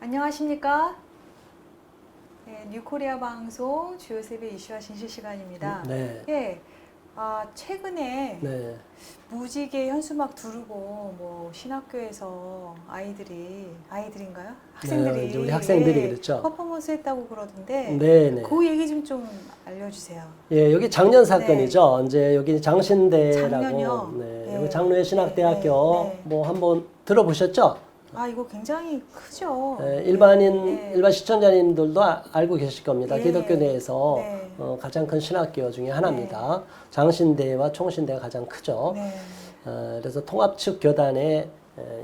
안녕하십니까? 네, 뉴코리아 방송 주요 세배 이슈와 진실 시간입니다. 네. 예, 최근에 네. 무지개 현수막 두르고 뭐 신학교에서 아이들인가요? 학생들이 네, 이제 우리 학생들이 예, 그랬죠. 퍼포먼스 했다고 그러던데 네, 네. 그 얘기 좀 알려주세요. 예, 여기 작년 사건이죠. 이제 여기 장신대라고. 작년요? 네. 네. 여기 장로회 신학대학교 네. 뭐 한번 들어보셨죠? 이거 굉장히 크죠. 일반 시청자님들도 알고 계실 겁니다. 예. 기독교 내에서 네. 가장 큰 신학교 중에 하나입니다. 장신대와 총신대가 가장 크죠. 네. 그래서 통합 측 교단의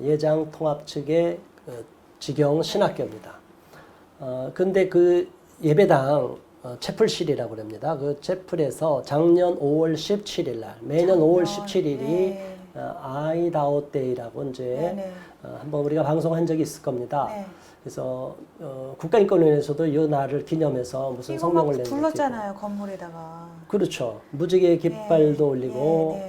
예장 통합 측의 직영 신학교입니다. 근데 그 예배당 채플실이라고 합니다. 그 채플에서 작년 5월 17일 날, 매년 5월 17일이 네. 아이다웃데이라고 이제 네네. 한번 우리가 방송한 적이 있을 겁니다. 네. 그래서 국가인권위원회에서도 이 날을 기념해서 무슨 이거 성명을 막 낸 둘렀잖아요, 건물에다가. 그렇죠. 무지개 깃발도 네. 올리고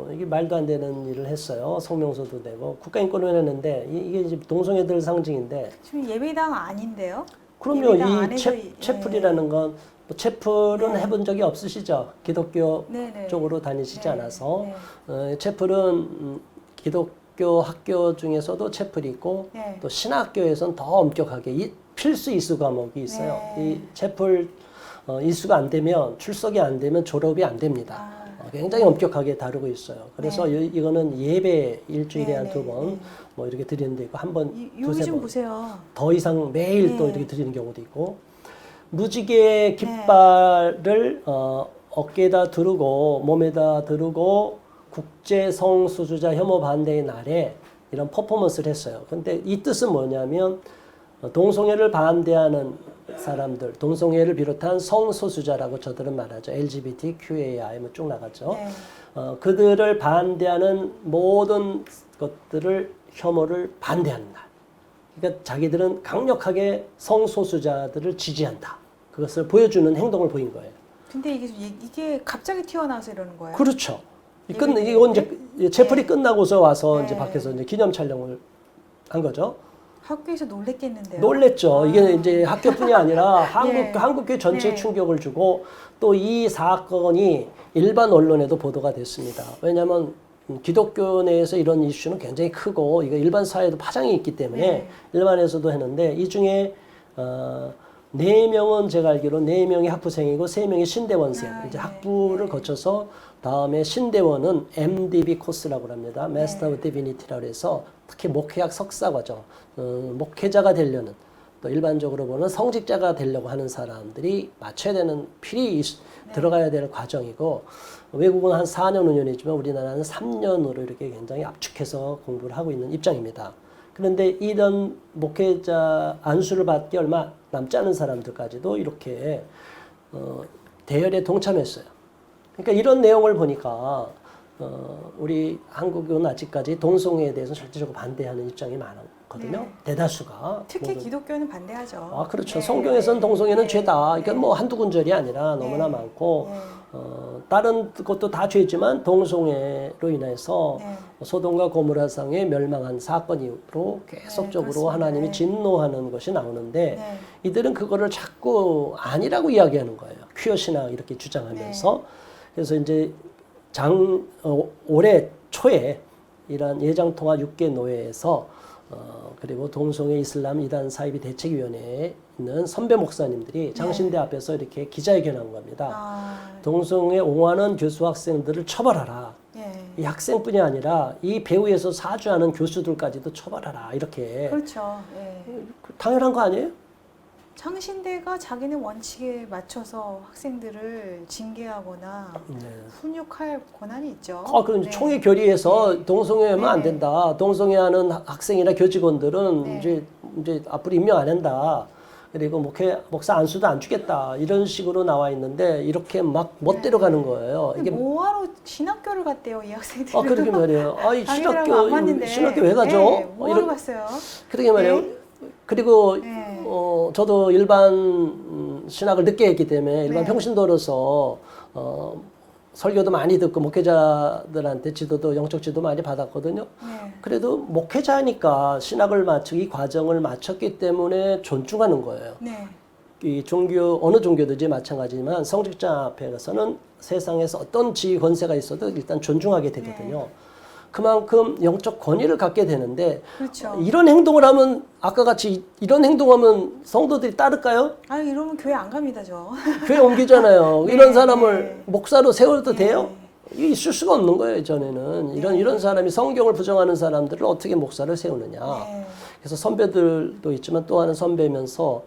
네. 이게 말도 안 되는 일을 했어요. 성명서도 내고 국가인권위원회인데 이게 이제 동성애들 상징인데 지금 예배당 아닌데요? 그럼요. 예배당 이 안에서 채플이라는 건 뭐 채플은 네. 해본 적이 없으시죠? 기독교 네네. 쪽으로 다니시지 네. 않아서 네. 채플은 기독교 학교 중에서도 채플이 있고 네. 또 신학교에서는 더 엄격하게 필수 이수 과목이 있어요. 네. 이 채플 이수가 안 되면 출석이 안 되면 졸업이 안 됩니다. 굉장히 네. 엄격하게 다루고 있어요. 그래서 네. 이거는 예배 일주일에 네, 한 네, 2번 네. 뭐 이렇게 드리는 데 있고 한 번, 여기 두세 좀 번. 보세요. 더 이상 매일 네. 또 이렇게 드리는 경우도 있고 무지개 깃발을 어깨에다 두르고 몸에다 두르고 국제 성소수자 혐오 반대의 날에 이런 퍼포먼스를 했어요. 근데 이 뜻은 뭐냐면 동성애를 반대하는 사람들, 동성애를 비롯한 성소수자라고 저들은 말하죠. LGBTQAI 뭐 쭉 나가죠. 네. 그들을 반대하는 모든 것들을 혐오를 반대하는 날. 그러니까 자기들은 강력하게 성소수자들을 지지한다. 그것을 보여주는 행동을 보인 거예요. 근데 이게 갑자기 튀어나와서 이러는 거예요? 그렇죠. 이건 네. 이제 채플이 끝나고서 와서 네. 이제 밖에서 이제 기념 촬영을 한 거죠. 학교에서 놀랬겠는데요? 놀랬죠. 이게 이제 학교뿐이 아니라 예. 한국교 전체에 네. 충격을 주고 또 이 사건이 일반 언론에도 보도가 됐습니다. 왜냐하면 기독교 내에서 이런 이슈는 굉장히 크고 이거 일반 사회에도 파장이 있기 때문에 네. 일반에서도 했는데 이 중에 4명은 제가 알기로 4명이 학부생이고 3명이 신대원생 이제 네. 학부를 네. 거쳐서 다음에 신대원은 MDB 코스라고 합니다. Master of Divinity라고 해서 특히 목회학 석사 과정 목회자가 되려는 또 일반적으로 보는 성직자가 되려고 하는 사람들이 맞춰야 되는 필히 들어가야 될 과정이고 외국은 한 4년, 5년이지만 우리나라는 3년으로 이렇게 굉장히 압축해서 공부를 하고 있는 입장입니다. 그런데 이런 목회자 안수를 받기 얼마 남지 않은 사람들까지도 이렇게 대열에 동참했어요. 그러니까 이런 내용을 보니까 우리 한국은 아직까지 동성애에 대해서 절대적으로 반대하는 입장이 많거든요. 네. 대다수가. 특히 기독교는 반대하죠. 그렇죠. 네. 성경에서는 동성애는 네. 죄다. 이건 네. 뭐 한두 군절이 아니라 너무나 네. 많고, 네. 다른 것도 다 죄지만 동성애로 인해서 네. 소돔과 고모라상에 멸망한 사건으로 계속적으로 그렇습니다. 하나님이 네. 진노하는 것이 나오는데 네. 이들은 그거를 자꾸 아니라고 이야기하는 거예요. 퀴어 신학 이렇게 주장하면서. 네. 그래서 이제 올해 초에 이러한 예장통합 6개 노회에서 그리고 동성애 이슬람 이단 사이비 대책위원회에 있는 선배 목사님들이 장신대 앞에서 이렇게 기자회견한 겁니다. 동성애 옹호하는 교수 학생들을 처벌하라. 이 학생뿐이 아니라 이 배후에서 사주하는 교수들까지도 처벌하라. 이렇게. 그렇죠. 예. 당연한 거 아니에요? 창신대가 자기네 원칙에 맞춰서 학생들을 징계하거나 훈육할 권한이 있죠. 그럼 네. 총회 결의에서 동성애하면 네. 안 된다. 동성애하는 학생이나 교직원들은 네. 이제 앞으로 임명 안 한다. 그리고 목사 안수도 안 주겠다. 이런 식으로 나와 있는데 이렇게 막 멋대로 가는 거예요. 이게 뭐하러 신학교를 갔대요, 이 학생들은? 그러게 말이에요. 이 신학교 왜 가죠? 네, 뭐하러 갔어요? 그러게 말이에요. 네. 그리고 네. 저도 일반 신학을 늦게 했기 때문에 일반 네. 평신도로서 설교도 많이 듣고 목회자들한테 지도도 영적 지도 많이 받았거든요. 네. 그래도 목회자니까 신학을 마치고 이 과정을 마쳤기 때문에 존중하는 거예요. 네. 이 종교 어느 종교든지 마찬가지지만 성직자 앞에 가서는 세상에서 어떤 지위 권세가 있어도 일단 존중하게 되거든요. 네. 그만큼 영적 권위를 갖게 되는데 그렇죠. 이런 행동을 하면 아까 같이 이런 행동하면 성도들이 따를까요? 아, 이러면 교회 안 갑니다, 저. 교회 옮기잖아요. 네, 이런 사람을 네. 목사로 세워도 네. 돼요? 이게 있을 수가 없는 거예요, 전에는. 이런 사람이 성경을 부정하는 사람들을 어떻게 목사를 세우느냐. 네. 그래서 선배들도 있지만 또 하나 선배면서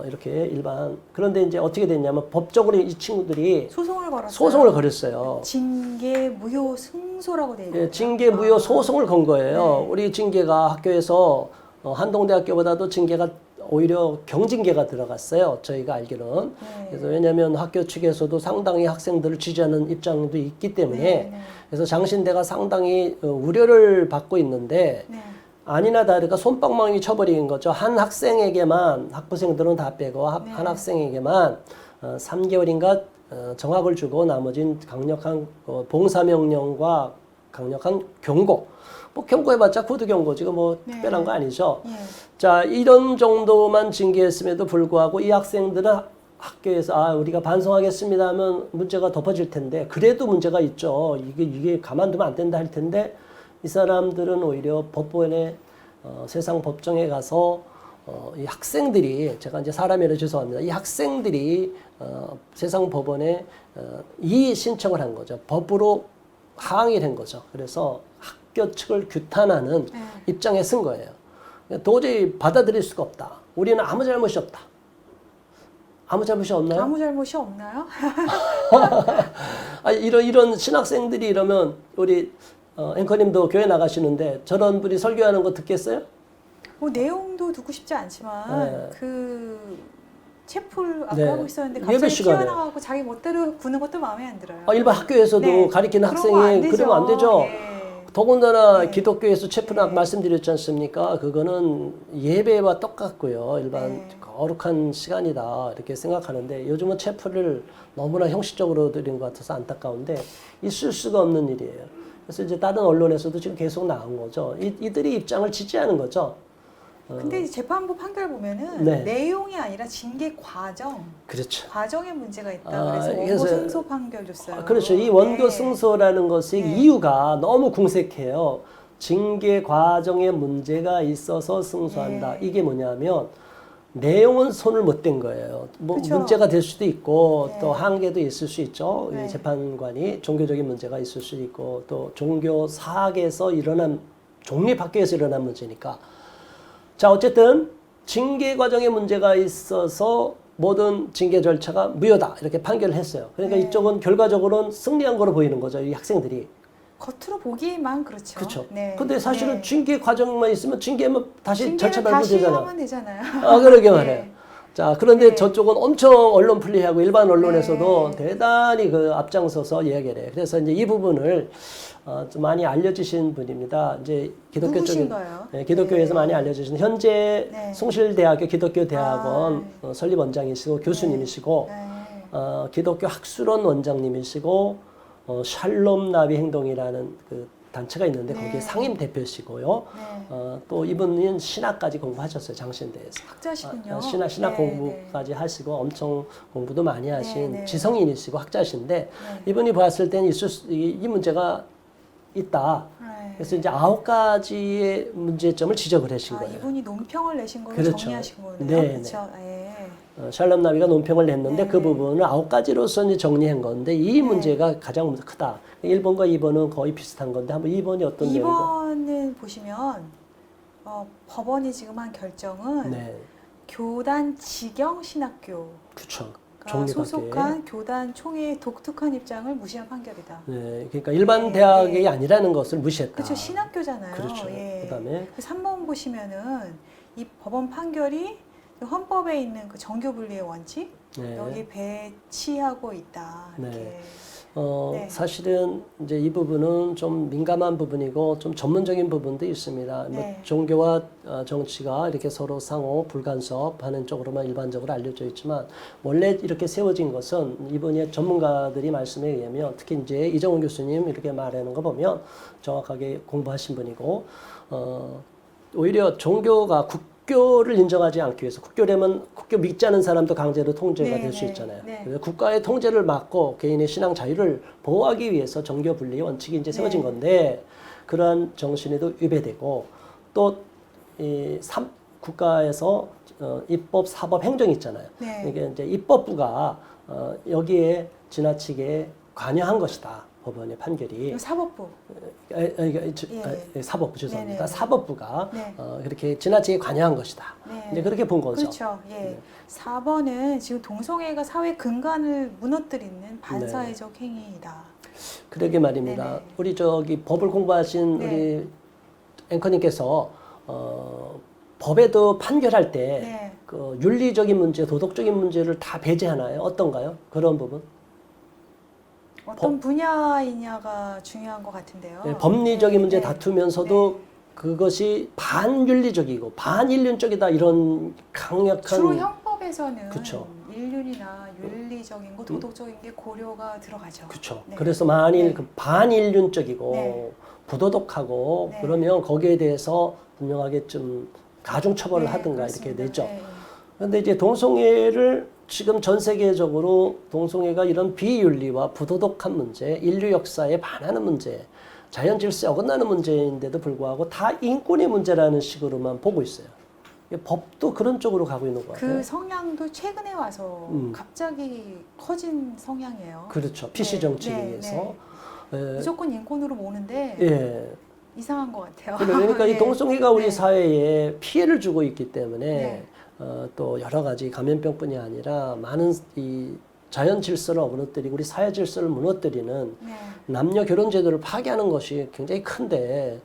이렇게 일반 그런데 이제 어떻게 됐냐면 법적으로 이 친구들이 소송을 걸었어요. 소송을 걸었어요. 징계 무효 승소라고 돼 있는 예, 징계 무효 소송을 건 거예요. 네. 우리 징계가 학교에서 한동대학교보다도 징계가 오히려 경징계가 들어갔어요. 저희가 알기로는. 네. 그래서 왜냐하면 학교 측에서도 상당히 학생들을 지지하는 입장도 있기 때문에 네. 그래서 장신대가 상당히 우려를 받고 있는데 네. 아니나 다를까 솜방망이 쳐버린 거죠. 한 학생에게만 학부생들은 다 빼고 네. 한 학생에게만 3개월인가 정학을 주고 나머지는 강력한 봉사명령과 강력한 경고. 뭐 경고해봤자 구두 경고지 뭐 네. 특별한 거 아니죠. 예. 자 이런 정도만 징계했음에도 불구하고 이 학생들은 학교에서 우리가 반성하겠습니다 하면 문제가 덮어질 텐데 그래도 문제가 있죠. 이게 가만두면 안 된다 할 텐데 이 사람들은 오히려 법원에 세상 법정에 가서 이 학생들이 제가 이제 사람이라 죄송합니다. 이 학생들이 세상 법원에 이의 신청을 한 거죠. 법으로 항의를 한 거죠. 그래서 학교 측을 규탄하는 네. 입장에 쓴 거예요. 도저히 받아들일 수가 없다. 우리는 아무 잘못이 없다. 아무 잘못이 없나요? 아무 잘못이 없나요? 이런 신학생들이 이러면 우리 앵커님도 교회 나가시는데 저런 분이 설교하는 거 듣겠어요? 뭐 내용도 듣고 싶지 않지만 네. 그 채플 아까 네. 하고 있었는데 예배 갑자기 시간에. 튀어나가고 자기 멋대로 구는 것도 마음에 안 들어요. 일반 학교에서도 네. 가리키는 그런 거안 학생이 되죠. 그러면 안 되죠. 예. 더군다나 네. 기독교에서 체프나 네. 말씀드렸지 않습니까? 그거는 예배와 똑같고요. 일반 네. 거룩한 시간이다 이렇게 생각하는데 요즘은 체프를 너무나 형식적으로 드린 것 같아서 안타까운데 있을 수가 없는 일이에요. 그래서 이제 다른 언론에서도 지금 계속 나온 거죠. 이들이 입장을 지지하는 거죠. 근데 이제 재판부 판결 보면은 네. 내용이 아니라 징계 과정, 그렇죠. 과정에 문제가 있다. 아, 그래서 원고 그래서- 승소 판결 줬어요. 그렇죠. 이 원고 네. 승소라는 것의 네. 이유가 너무 궁색해요. 징계 과정에 문제가 있어서 승소한다. 네. 이게 뭐냐면 내용은 손을 못 댄 거예요. 뭐 그렇죠. 문제가 될 수도 있고 네. 또 한계도 있을 수 있죠. 이 네. 재판관이 종교적인 문제가 있을 수 있고 또 종교 사학에서 일어난 종립학교에서 일어난 문제니까. 자 어쨌든 징계 과정에 문제가 있어서 모든 징계 절차가 무효다 이렇게 판결을 했어요. 그러니까 네. 이쪽은 결과적으로는 승리한 거로 보이는 거죠. 이 학생들이. 겉으로 보기에만 그렇죠. 그렇죠. 네. 근데 사실은 네. 징계 과정만 있으면 징계하면 다시 징계를 절차 밟으면 다시 되잖아. 하면 되잖아요. 그러게 네. 말해요. 자, 그런데 네. 저쪽은 엄청 언론 플레이하고 일반 언론에서도 네. 대단히 그 앞장서서 이야기를 해요. 그래서 이제 이 부분을 좀 많이 알려주신 분입니다. 이제 기독교 쪽에 누구신가요? 네, 기독교에서 네. 많이 알려주신 현재 네. 숭실대학교 기독교대학원 아, 설립원장이시고 교수님이시고 네. 기독교 학술원 원장님이시고 샬롬 나비 행동이라는 그 단체가 있는데 네. 거기에 상임 대표시고요. 네. 또 이분은 신학까지 공부하셨어요. 장신대에서. 학자시군요. 신학 네, 공부까지 하시고 엄청 공부도 많이 하신 네. 지성인이시고 학자신데 네. 이분이 봤을 때는 이 문제가 있다. 네. 그래서 이제 9가지의 문제점을 지적을 하신 거예요. 이분이 논평을 내신 걸로 그렇죠. 정리하신 거네요. 네, 그렇죠. 예. 샬롬 나비가 논평을 냈는데 네. 그 부분을 9가지로서 이제 정리한 건데 이 네. 문제가 가장 크다. 1번과 2번은 거의 비슷한 건데 한번 2번이 어떤 내용인가? 2번은 보시면 법원이 지금 한 결정은 네, 교단 지경 신학교 그렇죠. 가 종립학교에. 소속한 교단 총회의 독특한 입장을 무시한 판결이다. 네, 그러니까 일반 네, 대학이 네. 아니라는 것을 무시했다. 그렇죠. 신학교잖아요. 그렇죠. 예. 그다음에 3번 보시면은 이 법원 판결이 헌법에 있는 그 정교 분리의 원칙 네. 여기 배치하고 있다. 이렇게. 네. 사실은 이제 이 부분은 좀 민감한 부분이고 좀 전문적인 부분도 있습니다. 뭐 네. 종교와 정치가 이렇게 서로 상호 불간섭하는 쪽으로만 일반적으로 알려져 있지만 원래 이렇게 세워진 것은 이분의 전문가들이 말씀에 의하면 특히 이제 이정훈 교수님 이렇게 말하는 거 보면 정확하게 공부하신 분이고 오히려 종교가 국교를 인정하지 않기 위해서 국교라면 국교 믿지 않은 사람도 강제로 통제가 네, 될 수 네, 있잖아요. 네. 그래서 국가의 통제를 막고 개인의 신앙 자유를 보호하기 위해서 정교 분리의 원칙이 이제 세워진 네. 건데 그러한 정신에도 위배되고 또 이 국가에서 입법, 사법, 행정이 있잖아요. 네. 이게 이제 입법부가 여기에 지나치게 관여한 것이다. 법원의 판결이. 사법부. 사법부 죄송합니다. 네네. 사법부가 네. 그렇게 지나치게 관여한 것이다. 네. 이제 그렇게 본 거죠. 그렇죠. 예. 네. 4번은 지금 동성애가 사회 근간을 무너뜨리는 반사회적 행위이다. 그러게 말입니다. 네네. 우리 저기 법을 공부하신 네. 우리 앵커님께서 법에도 판결할 때 네. 그 윤리적인 문제, 도덕적인 문제를 다 배제하나요? 어떤가요? 그런 부분? 어떤 분야이냐가 중요한 것 같은데요. 네, 법리적인 네, 문제 네. 다투면서도 네. 그것이 반윤리적이고 반인륜적이다 이런 강력한 주로 형법에서는 그쵸. 인륜이나 윤리적인 거, 도덕적인 게 고려가 들어가죠. 그렇죠. 네. 그래서 만일 네. 그 반인륜적이고 네. 부도덕하고 네. 그러면 거기에 대해서 분명하게 좀 가중 처벌을 네, 하든가 그렇습니다. 이렇게 되죠. 네. 그런데 이제 동성애를 지금 전 세계적으로 동성애가 이런 비윤리와 부도덕한 문제, 인류 역사에 반하는 문제, 자연 질서에 어긋나는 문제인데도 불구하고 다 인권의 문제라는 식으로만 보고 있어요. 법도 그런 쪽으로 가고 있는 것 같아요. 그 성향도 최근에 와서 갑자기 커진 성향이에요. 그렇죠. PC 네, 정치에 네, 의해서. 예. 무조건 인권으로 모는데 예. 이상한 것 같아요. 그러니까 이 네. 동성애가 우리 네. 사회에 피해를 주고 있기 때문에 네. 또 여러 가지 감염병뿐이 아니라 많은 이 자연 질서를 무너뜨리고 우리 사회 질서를 무너뜨리는 네. 남녀 결혼 제도를 파괴하는 것이 굉장히 큰데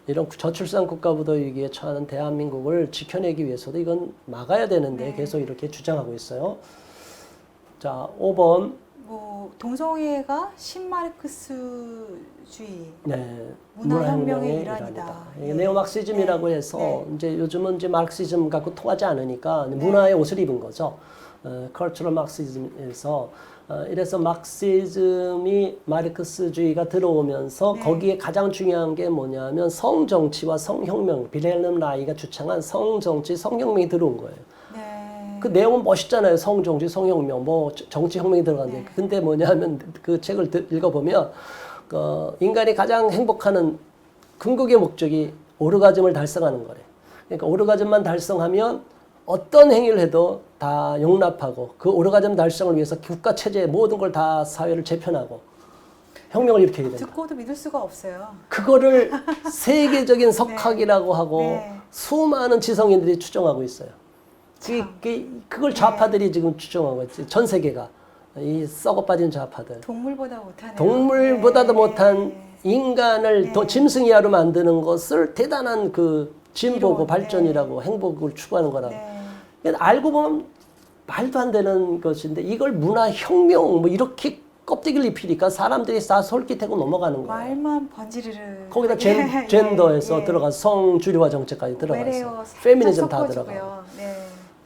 이런 저출산 국가부도 위기에 처하는 대한민국을 지켜내기 위해서도 이건 막아야 되는데 네. 계속 이렇게 주장하고 있어요. 자, 5번. 뭐 동성애가 신마르크스주의 네. 문화혁명의 일환이다. 이게 예. 네오마르크시즘이라고 네. 해서 네. 이제 요즘은 이제 마르크시즘 갖고 통하지 않으니까 문화의 옷을 입은 거죠. 컬처럴 마르크시즘에서 이래서 마르크시즘이 마르크스주의가 들어오면서 네. 거기에 가장 중요한 게 뭐냐면 성정치와 성혁명, 빌헬름 라이가 주창한 성정치, 성혁명이 들어온 거예요. 네. 그 내용은 멋있잖아요. 성정치, 성혁명, 뭐 정치혁명이 들어갔는데. 네. 근데 뭐냐면 그 책을 읽어보면 인간이 가장 행복하는 궁극의 목적이 오르가즘을 달성하는 거래. 그러니까 오르가즘만 달성하면 어떤 행위를 해도 다 용납하고 그 오르가즘 달성을 위해서 국가 체제 모든 걸 다 사회를 재편하고 혁명을 일으키게 된다. 듣고도 믿을 수가 없어요. 그거를 세계적인 석학이라고 하고 네. 수많은 지성인들이 추정하고 있어요. 그걸 좌파들이 지금 추정하고 있지. 전 세계가 이 썩어 빠진 좌파들. 동물보다 못하네요. 동물보다도 네. 못한 인간을 네. 더 짐승 이하로 만드는 것을 대단한 그 진보고 이론, 발전이라고 행복을 추구하는 거라고. 네. 그러니까 알고 보면 말도 안 되는 것인데 이걸 문화혁명 뭐 이렇게 껍데기를 입히니까 사람들이 다 솔깃하고 넘어가는 거예요. 말만 번지르르. 거기다 예, 젠더에서 예. 들어가서 성주류화 정책까지 들어가서 외래어 페미니즘 다 섞어주고요. 들어가고 네.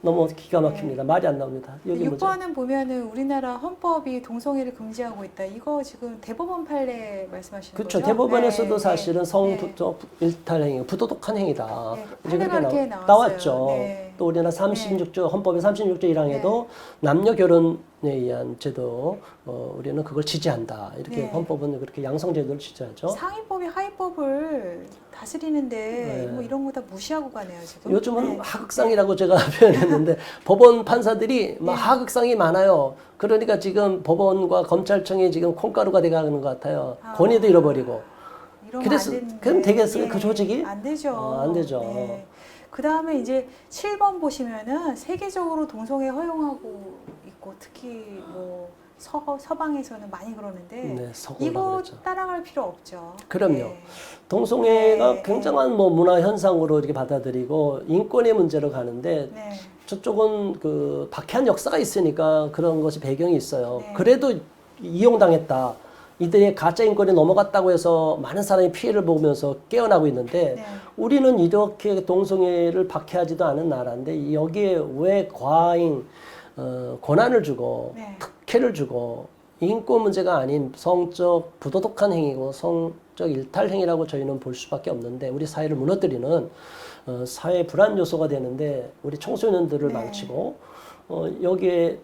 너무 기가 막힙니다. 말이 안 나옵니다. 여기 뭐죠? 6번은 보면은 우리나라 헌법이 동성애를 금지하고 있다. 이거 지금 대법원 판례 말씀하시는 그렇죠. 거죠? 대법원에서도 네, 사실은 네. 일탈 행위, 부도덕한 행위다. 네, 이제 그렇게 판례가 이렇게 나왔어요. 나왔죠. 네. 또 우리나라 36조 헌법의 36조 1항에도 네. 남녀 결혼에 의한 제도 우리는 그걸 지지한다. 이렇게 네. 헌법은 그렇게 양성 제도를 지지하죠. 상위법이 하위법을 다스리는데 네. 뭐 이런 거 다 무시하고 가네요 지금. 요즘은 네. 하극상이라고 제가 표현했는데 법원 판사들이 막 네. 하극상이 많아요. 그러니까 지금 법원과 검찰청이 지금 콩가루가 돼가는 것 같아요. 아. 권위도 잃어버리고. 이러면 그래서 안 되는데. 그럼 되겠어요? 그 조직이? 안 되죠. 안 되죠. 그 다음에 이제 7번 보시면은 세계적으로 동성애 허용하고 있고 특히 뭐 서방에서는 많이 그러는데 네, 서구라 이거 그랬죠. 따라갈 필요 없죠. 그럼요. 네. 동성애가 네, 굉장한 뭐 문화 현상으로 이렇게 받아들이고 인권의 문제로 가는데 네. 저쪽은 그 박해한 역사가 있으니까 그런 것이 배경이 있어요. 네. 그래도 이용당했다. 이들의 가짜 인권이 넘어갔다고 해서 많은 사람이 피해를 보면서 깨어나고 있는데 네. 우리는 이렇게 동성애를 박해하지도 않은 나라인데 여기에 왜 과잉 권한을 주고 네. 특혜를 주고 인권 문제가 아닌 성적 부도덕한 행위고 성적 일탈 행위라고 저희는 볼 수밖에 없는데 우리 사회를 무너뜨리는 사회 불안 요소가 되는데 우리 청소년들을 네. 망치고 여기에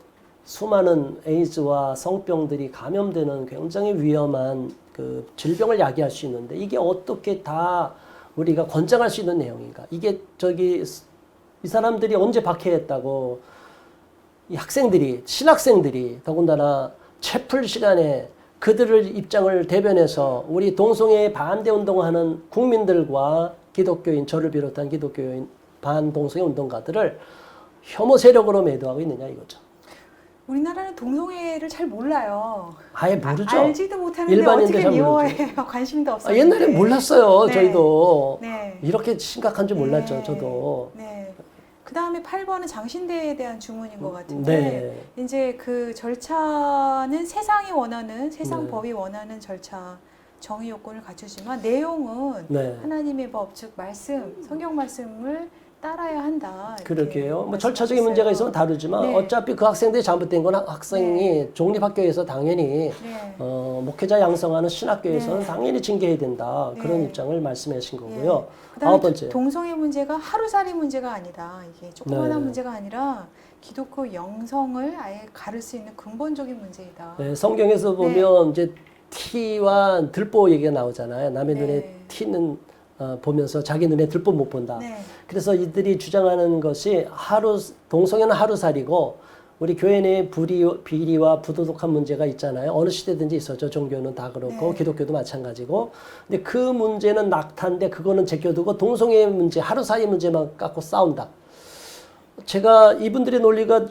수많은 에이즈와 성병들이 감염되는 굉장히 위험한 그 질병을 야기할 수 있는데 이게 어떻게 다 우리가 권장할 수 있는 내용인가? 이게 이 사람들이 언제 박해했다고 이 학생들이 신학생들이 더군다나 채플 시간에 그들을 입장을 대변해서 우리 동성애 반대 운동하는 국민들과 기독교인 저를 비롯한 기독교인 반동성애 운동가들을 혐오 세력으로 매도하고 있느냐 이거죠. 우리나라는 동성애를 잘 몰라요. 아예 모르죠. 알지도 못하는데 일반인들 어떻게 잘 미워해요? 관심도 없어요. 옛날에 몰랐어요. 네. 저희도 네. 이렇게 심각한 줄 몰랐죠. 네. 저도. 네. 그 다음에 8번은 장신대에 대한 주문인 것 같은데 네. 이제 그 절차는 세상 네. 법이 원하는 절차 정의 요건을 갖추지만 내용은 네. 하나님의 법, 즉 말씀, 성경 말씀을 따라야 한다. 이렇게 그러게요. 뭐 절차적인 말씀하셨어요. 문제가 있으면 다르지만 네. 어차피 그 학생들이 잘못된 건 학생이 종립학교에서 당연히 네. 목회자 양성하는 신학교에서는 네. 당연히 징계해야 된다. 네. 그런 입장을 말씀하신 거고요. 예. 그다음에 9번째. 동성애 문제가 하루살이 문제가 아니다. 이게 조그마한 네. 문제가 아니라 기독교 영성을 아예 가를 수 있는 근본적인 문제이다. 네, 성경에서 보면 이제 티와 들보 얘기가 나오잖아요. 남의 네. 눈에 티는 보면서 자기 눈에 들보 못 본다. 네. 그래서 이들이 주장하는 것이 동성애는 하루살이고 우리 교회 내에 비리와 부도덕한 문제가 있잖아요. 어느 시대든지 있었죠. 종교는 다 그렇고 네. 기독교도 마찬가지고. 근데 그 문제는 낙타인데 그거는 제껴두고 동성애 문제, 하루살이 문제만 갖고 싸운다. 제가 이분들의 논리가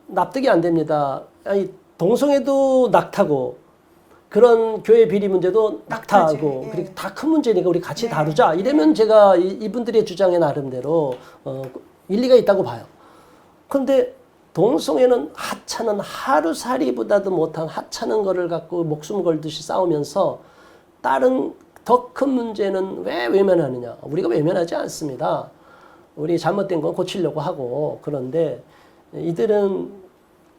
납득이 안 됩니다. 아니 동성애도 낙타고 그런 교회 비리 문제도 낙타하고 낙타지, 예. 그리고 다 큰 문제니까 우리 같이 네. 다루자. 이러면 제가 이분들의 주장에 나름대로 일리가 있다고 봐요. 그런데 동성애는 하찮은 하루살이보다도 못한 하찮은 거를 갖고 목숨 걸듯이 싸우면서 다른 더 큰 문제는 왜 외면하느냐. 우리가 외면하지 않습니다. 우리 잘못된 건 고치려고 하고 그런데 이들은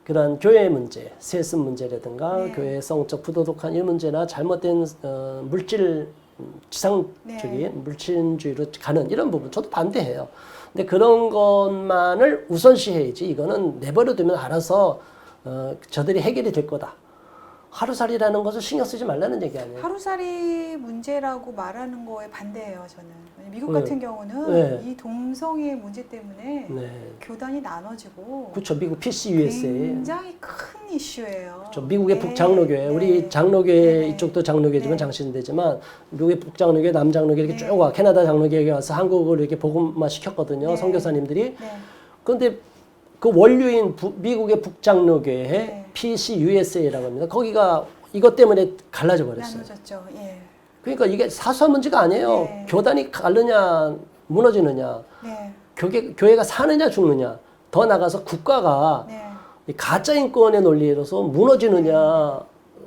그런 교회 문제, 세습 문제라든가 네. 교회 성적 부도덕한 이 문제나 잘못된 물질 지상적인 네. 물질주의로 가는 이런 부분 저도 반대해요. 근데 그런 것만을 우선시해야지 이거는 내버려두면 알아서 저들이 해결이 될 거다. 하루살이라는 것을 신경 쓰지 말라는 얘기 아니에요. 하루살이 문제라고 말하는 거에 반대해요, 저는. 미국 네. 같은 경우는 네. 이 동성애 문제 때문에 네. 교단이 나눠지고 그렇죠. 미국 PC USA. 굉장히 큰 이슈예요. 저 미국의 네. 북장로교회, 네. 우리 장로교회 네. 이쪽도 장로교회지만 네. 장신대지만 미국의 북장로교회, 남장로교회 이렇게 네. 쭉 와. 캐나다 장로교회에 와서 한국을 이렇게 복음화 시켰거든요. 네. 선교사님들이. 네. 그런데 그 원류인 미국의 북장로교회 네. PC USA라고 합니다. 거기가 이것 때문에 갈라져 버렸어요. 나눠졌죠. 예. 그러니까 이게 사소한 문제가 아니에요. 네. 교단이 갈르냐 무너지느냐, 네. 교회가 사느냐 죽느냐, 더 나가서 국가가 네. 이 가짜 인권의 논리로서 무너지느냐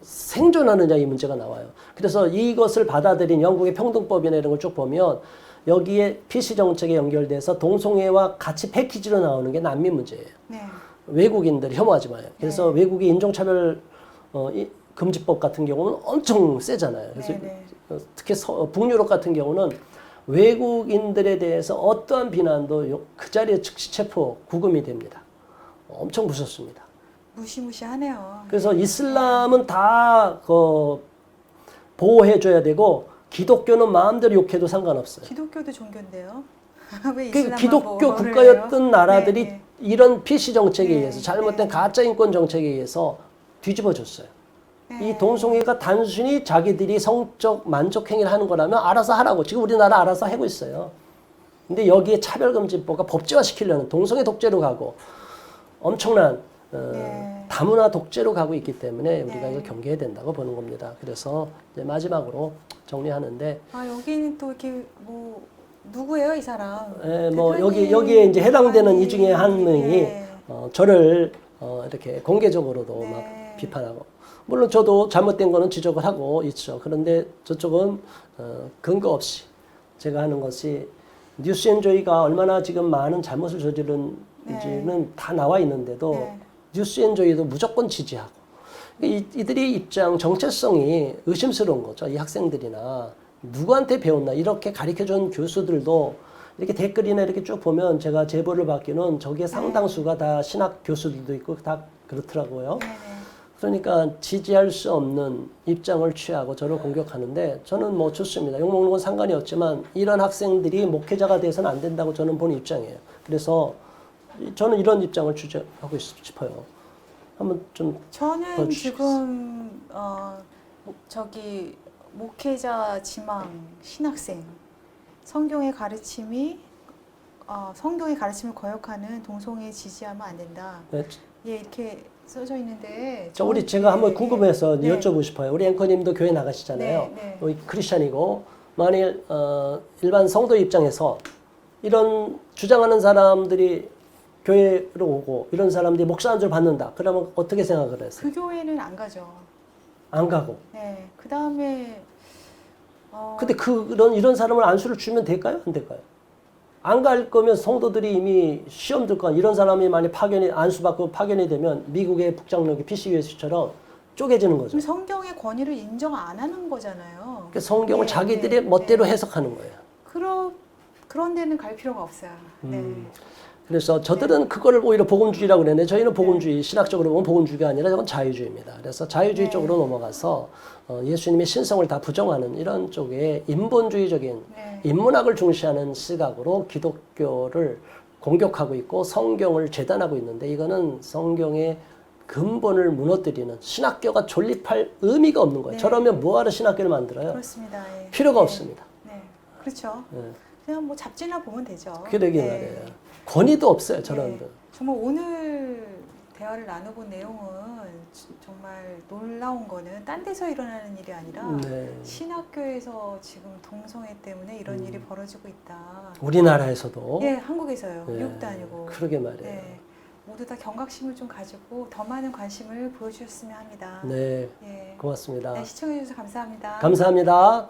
생존하느냐 이 문제가 나와요. 그래서 이것을 받아들인 영국의 평등법이나 이런 걸 쭉 보면 여기에 PC 정책에 연결돼서 동성애와 같이 패키지로 나오는 게 난민 문제예요. 네. 외국인들 혐오하지 마요. 그래서 네. 외국의 인종차별 금지법 같은 경우는 엄청 세잖아요. 그래서 네, 특히 북유럽 같은 경우는 외국인들에 대해서 어떠한 비난도 그 자리에 즉시 체포, 구금이 됩니다. 엄청 무섭습니다. 무시무시하네요. 그래서 이슬람은 다 보호해줘야 되고 기독교는 마음대로 욕해도 상관없어요. 기독교도 종교인데요. 왜 그 이슬람만 기독교 보호를 국가였던 해요? 나라들이 네, 이런 PC 정책에 네, 의해서 잘못된 네. 가짜 인권 정책에 의해서 뒤집어졌어요. 네. 이 동성애가 단순히 자기들이 성적 만족 행위를 하는 거라면 알아서 하라고. 지금 우리나라 알아서 하고 있어요. 근데 여기에 차별금지법가 법제화시키려는 동성애 독재로 가고 엄청난 네. 다문화 독재로 가고 있기 때문에 우리가 네. 이걸 경계해야 된다고 보는 겁니다. 그래서 이제 마지막으로 정리하는데 아 여기는 또 이렇게 뭐 누구예요 이 사람? 뭐 대표님, 여기에 이제 해당되는 아니, 이 중에 한 명이 네. 저를 이렇게 공개적으로도 네. 막 비판하고 물론 저도 잘못된 거는 지적을 하고 있죠. 그런데 저쪽은 근거 없이 제가 하는 것이 뉴스엔조이가 얼마나 지금 많은 잘못을 저지른지는 다 나와 있는데도 네. 뉴스엔조이도 무조건 지지하고 이들이 입장 정체성이 의심스러운 거죠. 이 학생들이나 누구한테 배웠나 이렇게 가르쳐준 교수들도 이렇게 댓글이나 이렇게 쭉 보면 제가 제보를 받기는 저기에 상당수가 다 신학 교수들도 있고 다 그렇더라고요. 네네. 그러니까 지지할 수 없는 입장을 취하고 저를 공격하는데 저는 뭐 좋습니다. 욕먹는 건 상관이 없지만 이런 학생들이 목회자가 돼서는 안 된다고 저는 보는 입장이에요. 그래서 저는 이런 입장을 주장하고 싶어요. 한번 좀 저는 보여주시겠어요? 지금 저기 목회자 지망 신학생 성경의 가르침이 성경의 가르침을 거역하는 동성애 지지하면 안 된다. 네, 예, 이렇게 써져 있는데 제가 한번 궁금해서 네. 여쭤보고 싶어요. 우리 앵커님도 교회 나가시잖아요. 네, 네. 우리 크리스찬이고 만일 일반 성도 입장에서 이런 주장하는 사람들이 교회로 오고 이런 사람들이 목사 안수를 받는다. 그러면 어떻게 생각을 해서 그 교회는 안 가죠. 안 가고? 네, 그 다음에 근데 이런 사람을 안수를 주면 될까요? 안 될까요? 안 갈 거면 성도들이 이미 시험 들 거 이런 사람이 많이 안수받고 파견이 되면 미국의 북장로교 PCUS처럼 쪼개지는 거죠. 그럼 성경의 권위를 인정 안 하는 거잖아요. 그러니까 성경을 네, 자기들의 네, 멋대로 네. 해석하는 거예요. 그런 데는 갈 필요가 없어요. 네. 그래서 저들은 그거를 오히려 복음주의라고 그러는데 저희는 복음주의, 신학적으로 보면 복음주의가 아니라 저건 자유주의입니다. 그래서 자유주의 네. 쪽으로 넘어가서 예수님의 신성을 다 부정하는 이런 쪽에 인본주의적인 네. 인문학을 중시하는 시각으로 기독교를 공격하고 있고 성경을 재단하고 있는데 이거는 성경의 근본을 무너뜨리는 신학교가 존립할 의미가 없는 거예요. 네. 저러면 뭐하러 신학교를 만들어요? 그렇습니다. 예. 필요가 네. 없습니다. 네, 그렇죠. 네. 그냥 뭐 잡지나 보면 되죠. 그러게 네. 말이에요. 권위도 없어요, 저런 네. 분. 정말 오늘 대화를 나눠본 내용은 정말 놀라운 거는 딴 데서 일어나는 일이 아니라 네. 신학교에서 지금 동성애 때문에 이런 일이 벌어지고 있다. 우리나라에서도 예, 한국에서요. 네. 미국도 아니고. 그러게 말이에요. 네. 모두 다 경각심을 좀 가지고 더 많은 관심을 보여주셨으면 합니다. 네, 예. 고맙습니다. 네, 시청해주셔서 감사합니다. 감사합니다.